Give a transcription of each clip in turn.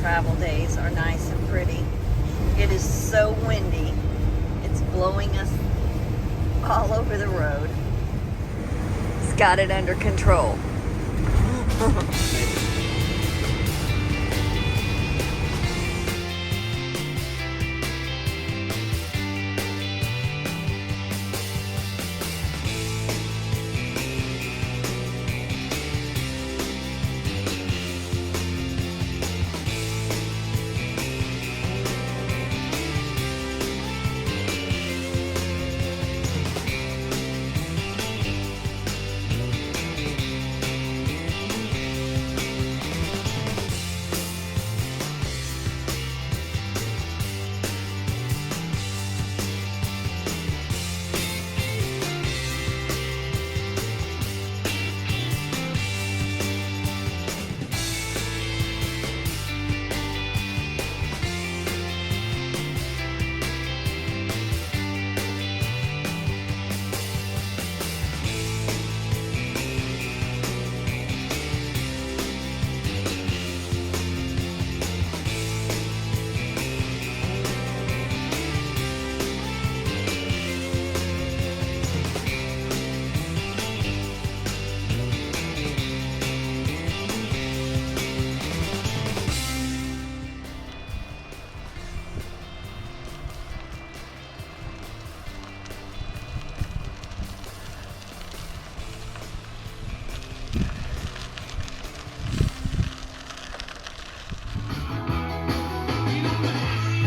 travel days are nice and pretty. It is so windy. It's blowing us all over the road. It's got it under control.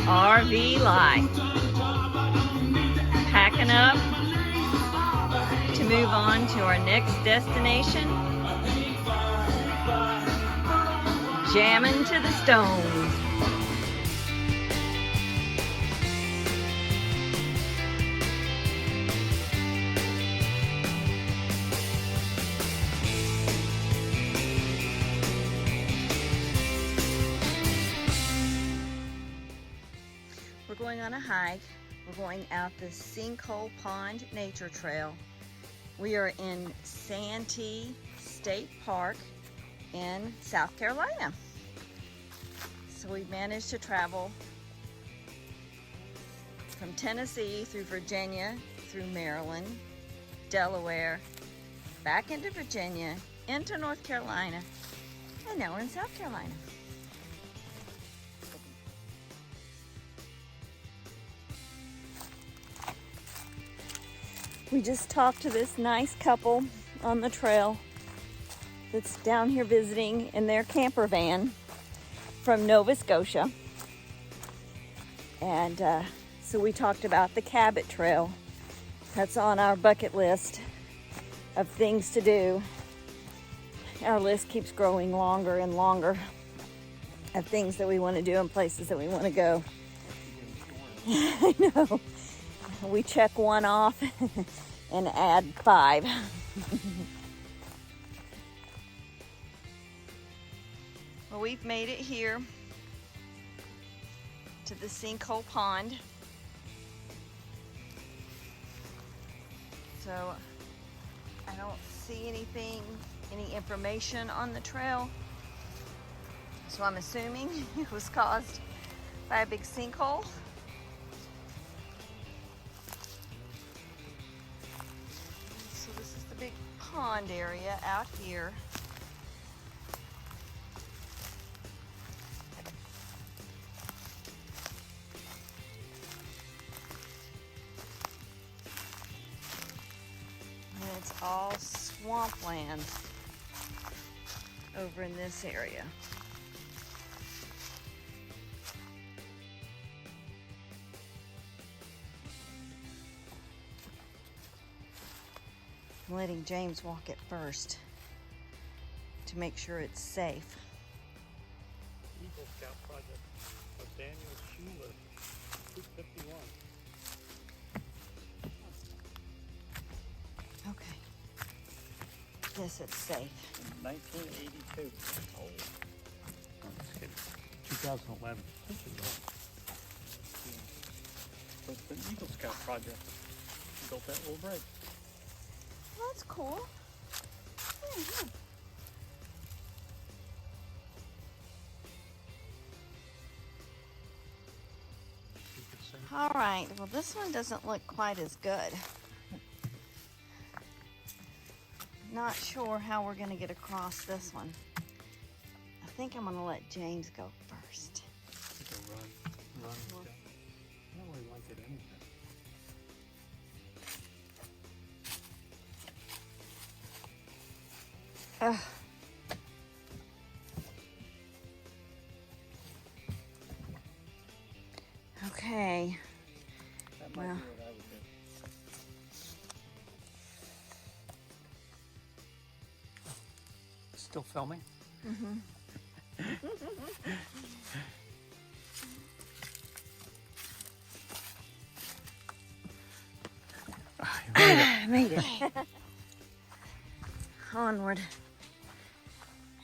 RV life. Packing up to move on to our next destination. Jamming to the stones. We're going on a hike. We're going out the Sinkhole Pond Nature Trail. We are in Santee State Park in South Carolina. So we managed to travel from Tennessee through Virginia, through Maryland, Delaware, back into Virginia, into North Carolina, and now we're in South Carolina. We just talked to this nice couple on the trail that's down here visiting in their camper van from Nova Scotia. And so we talked about the Cabot Trail. That's on our bucket list of things to do. Our list keeps growing longer and longer of things that we want to do and places that we want to go. I know. We check one off and add 5. Well, we've made it here to the Sinkhole Pond. So I don't see any information on the trail. So I'm assuming it was caused by a big sinkhole. So this is the big pond area out here. And it's all swampland over in this area. I'm letting James walk it first to make sure it's safe. Eagle Scout project of Daniel Schuler, 251. Okay. Yes, it's safe. 1982. Oh, I'm just kidding. 2011. So it's the Eagle Scout project. Built that little bridge. Well, that's cool. Yeah. All right, well, this one doesn't look quite as good. Not sure how we're gonna get across this one. I think I'm gonna let James go first. Run. I don't really like it anyway. Ugh. Okay. That might Well. be what I would do. Still filming? Mm-hmm. I made it. Onward.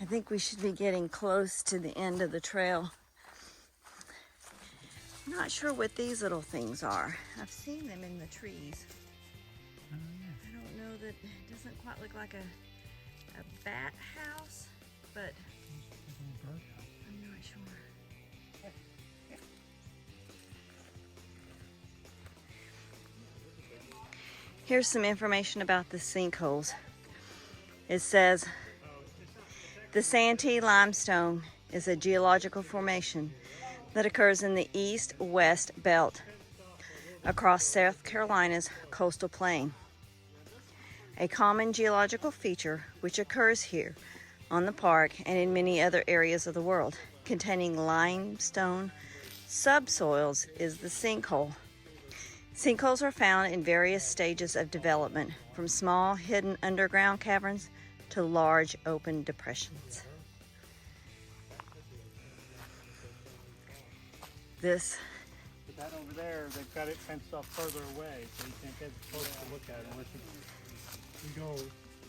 I think we should be getting close to the end of the trail. I'm not sure what these little things are. I've seen them in the trees. I don't know that it doesn't quite look like a bat house, but I'm not sure. Here's some information about the sinkholes. It says, the Santee limestone is a geological formation that occurs in the east-west belt across South Carolina's coastal plain. A common geological feature which occurs here on the park and in many other areas of the world containing limestone subsoils is the sinkhole. Sinkholes are found in various stages of development, from small hidden underground caverns to large open depressions. This But that over there, they've got it fenced off further away, so you can't get close to look at it unless you go.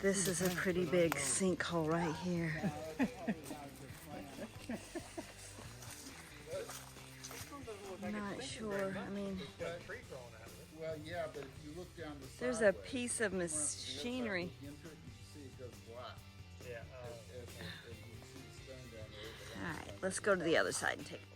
this is a pretty big sinkhole right here. I'm not sure. I mean, Well, yeah, but if you look down the there's a piece of machinery. into it, you can see it goes black. Yeah. If you see the stone down there. All right, let's go to the other side and take a look.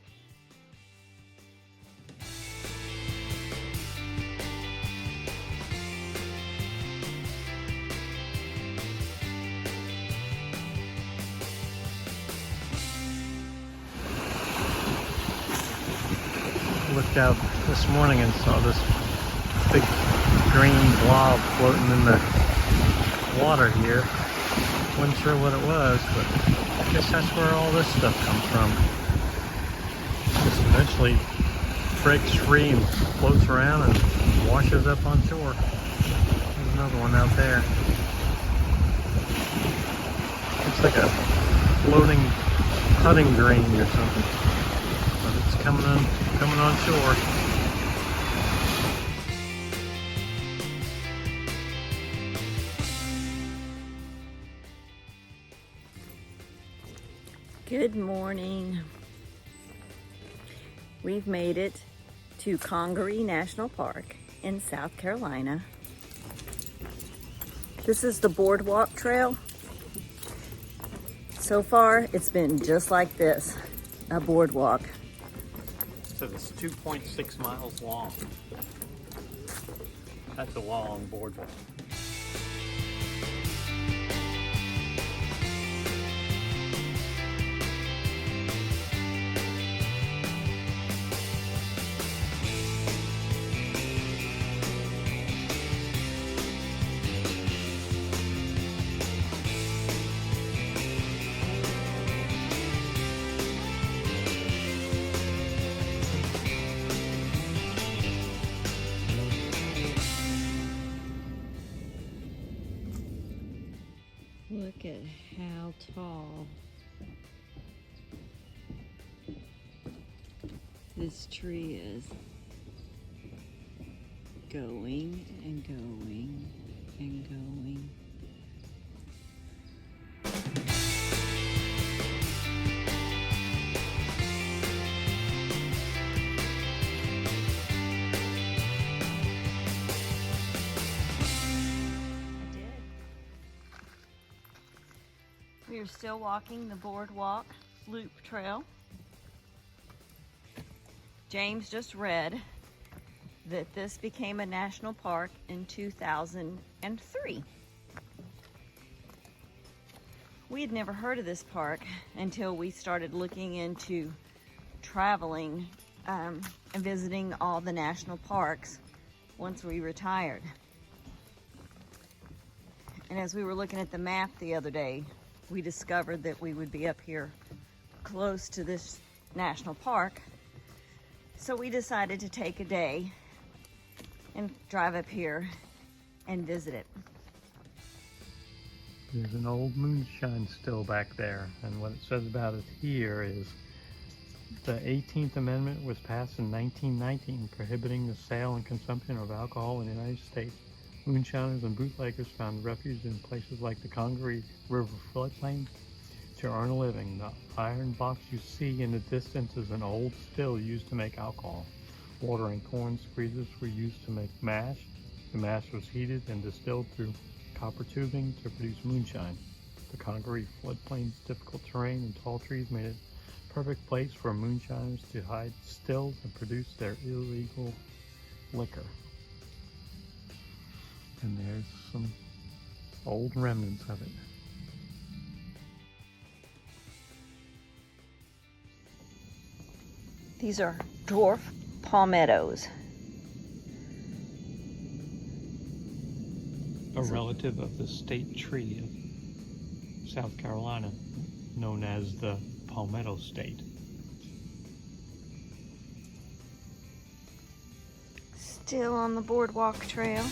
Looked out this morning and saw this big green blob floating in the water here. Wasn't sure what it was, but I guess that's where all this stuff comes from. Just eventually breaks free and floats around and washes up on shore. There's another one out there. Looks like a floating putting green or something. But it's coming on shore. Good morning. We've made it to Congaree National Park in South Carolina. This is the Boardwalk Trail. So far, it's been just like this, a boardwalk. So it's 2.6 miles long. That's a long boardwalk. Look at how tall this tree is. Going and going and going. We are still walking the Boardwalk Loop Trail. James just read that this became a national park in 2003. We had never heard of this park until we started looking into traveling and visiting all the national parks once we retired. And as we were looking at the map the other day, we discovered that we would be up here close to this national park. So we decided to take a day and drive up here and visit it. There's an old moonshine still back there, and what it says about it here is the 18th Amendment was passed in 1919, prohibiting the sale and consumption of alcohol in the United States. Moonshiners and bootleggers found refuge in places like the Congaree River floodplain to earn a living. The iron box you see in the distance is an old still used to make alcohol. Water and corn squeezes were used to make mash. The mash was heated and distilled through copper tubing to produce moonshine. The Congaree floodplain's difficult terrain and tall trees made it a perfect place for moonshiners to hide stills and produce their illegal liquor. And there's some old remnants of it. These are dwarf palmettos. A relative of the state tree of South Carolina, known as the Palmetto State. Still on the Boardwalk Trail.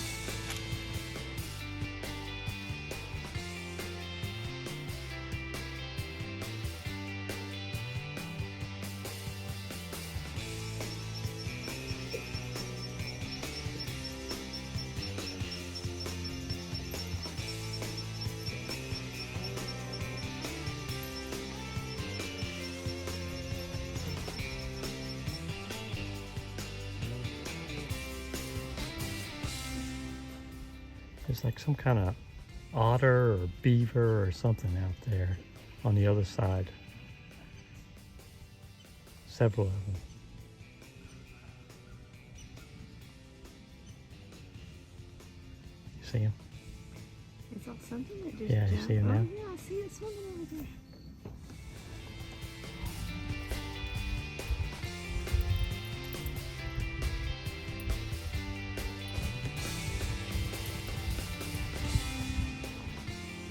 There's like some kind of otter or beaver or something out there on the other side. Several of them. You see them? Is that something that just Yeah, you see them now? Oh, yeah, I see it swimming over there.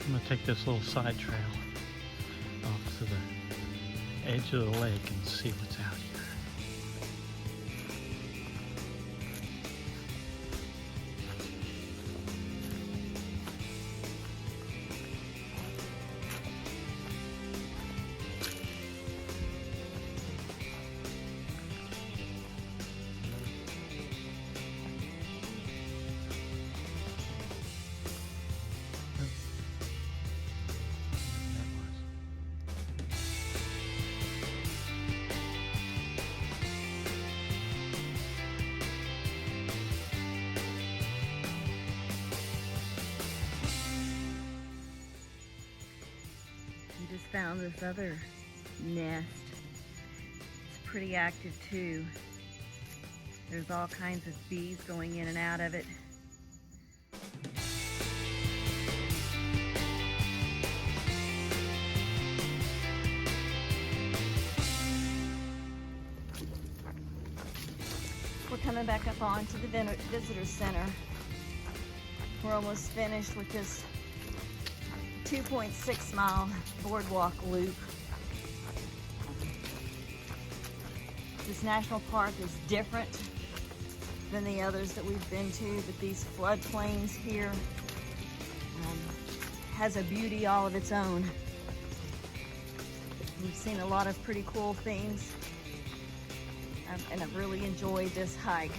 I'm gonna take this little side trail off to the edge of the lake and see what's out here. We just found this other nest. It's pretty active too. There's all kinds of bees going in and out of it. We're coming back up onto the visitor center. We're almost finished with this 2.6 mile boardwalk loop. This national park is different than the others that we've been to, but these floodplains here has a beauty all of its own. We've seen a lot of pretty cool things, and I've really enjoyed this hike.